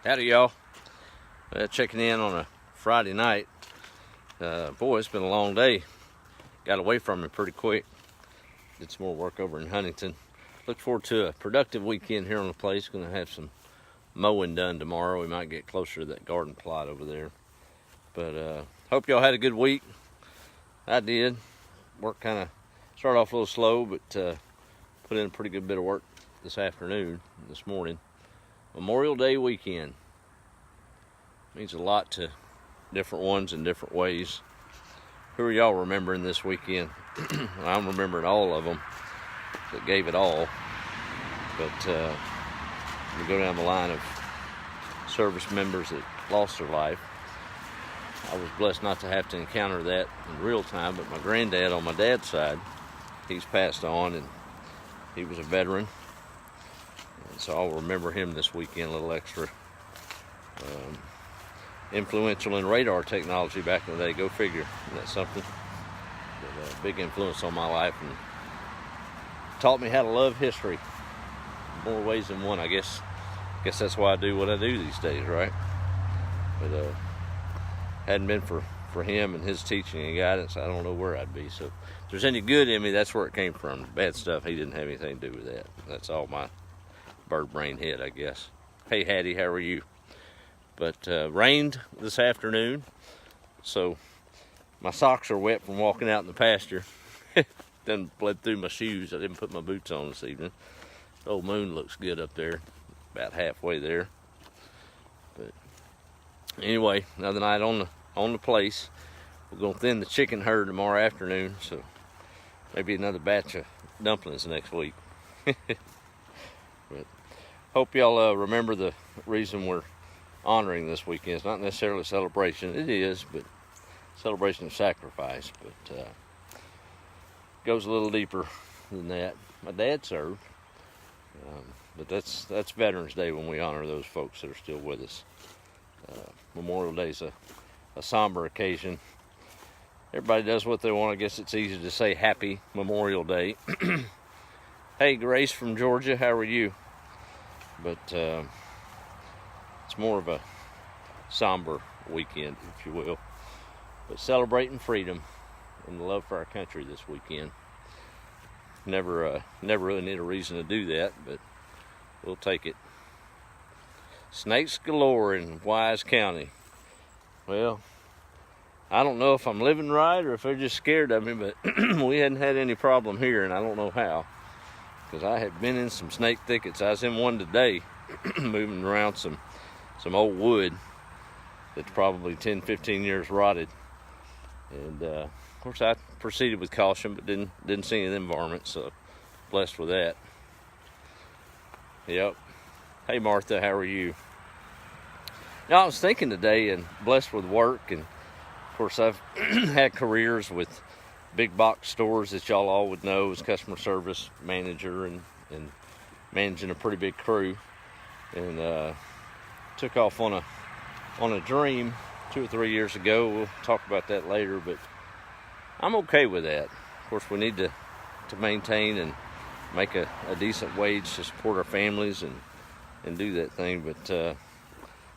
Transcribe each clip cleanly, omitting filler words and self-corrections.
Howdy, y'all. Checking in on a Friday night. Boy, it's been a long day. Got away from me pretty quick. Did some more work over in Huntington. Look forward to a productive weekend here on the place. Going to have some mowing done tomorrow. We might get closer to that garden plot over there. But hope y'all had a good week. I did. Work kind of started off a little slow, but put in a pretty good bit of work this morning. Memorial Day weekend means a lot to different ones in different ways. Who are y'all remembering this weekend? I'm remembering all of them that gave it all. But we go down the line of service members that lost their life. I was blessed not to have to encounter that in real time, but my granddad on my dad's side, he's passed on, and he was a veteran. And so I'll remember him this weekend a little extra. Influential in radar technology back in the day, go figure. And that's something that a big influence on my life and taught me how to love history more ways than one. I guess that's why I do what I do these days, right? But hadn't been for him and his teaching and guidance, I don't know where I'd be. So if there's any good in me, that's where it came from. The bad stuff, he didn't have anything to do with that. That's all my bird brain head, I guess. Hey Hattie, how are you? But rained this afternoon, so my socks are wet from walking out in the pasture. Then bled through my shoes. I didn't put my boots on this evening. The old moon looks good up there, about halfway there. But anyway, another night on the place. We're gonna thin the chicken herd tomorrow afternoon, so maybe another batch of dumplings next week. But hope y'all remember the reason we're honoring this weekend. It's not necessarily a celebration. It is, but celebration of sacrifice. But goes a little deeper than that. My dad served, but that's Veterans Day when we honor those folks that are still with us. Memorial Day is a somber occasion. Everybody does what they want. I guess it's easy to say Happy Memorial Day. Hey, Grace from Georgia, how are you? But it's more of a somber weekend, if you will. But celebrating freedom and the love for our country this weekend. Never really need a reason to do that, but we'll take it. Snakes galore in Wise County. Well, I don't know if I'm living right or if they're just scared of me, but we hadn't had any problem here, and I don't know how. Because I have been in some snake thickets. I was in one today, moving around some old wood that's probably 10, 15 years rotted. And of course I proceeded with caution, but didn't see any of them varmints, so blessed with that. Yep. Hey Martha, how are you? Now I was thinking today, and blessed with work, and of course I've had careers with big box stores that y'all all would know as customer service manager and managing a pretty big crew, and took off on a dream 2 or 3 years ago. We'll talk about that later, but I'm okay with that. Of course, we need to maintain and make a decent wage to support our families and do that thing, but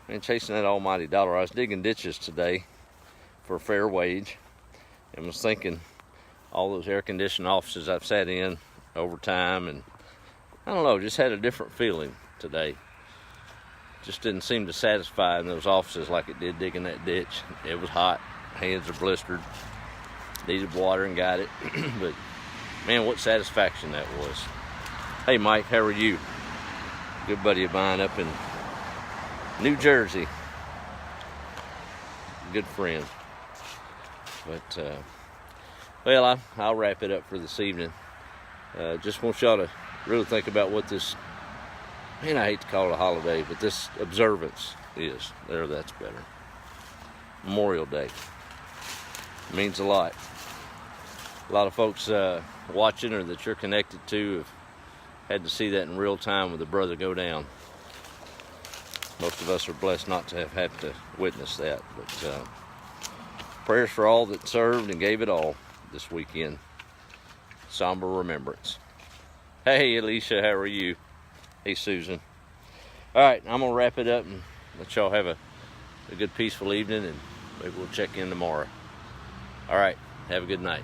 man, chasing that almighty dollar. I was digging ditches today for a fair wage and was thinking all those air-conditioned offices I've sat in over time, and I don't know, just had a different feeling today. Just didn't seem to satisfy in those offices like it did digging that ditch. It was hot, hands are blistered, needed water and got it. But man, what satisfaction that was. Hey Mike, how are you? Good buddy of mine up in New Jersey. Good friend. But well, I'll wrap it up for this evening. Just want y'all to really think about what this, man, I hate to call it a holiday, but this observance is. There, that's better. Memorial Day. It means a lot. A lot of folks watching or that you're connected to have had to see that in real time with a brother go down. Most of us are blessed not to have had to witness that, but prayers for all that served and gave it all this weekend. Somber remembrance. Hey Alicia, how are you? Hey Susan. All right, I'm gonna wrap it up and let y'all have a good peaceful evening, and maybe we'll check in tomorrow. All right, have a good night.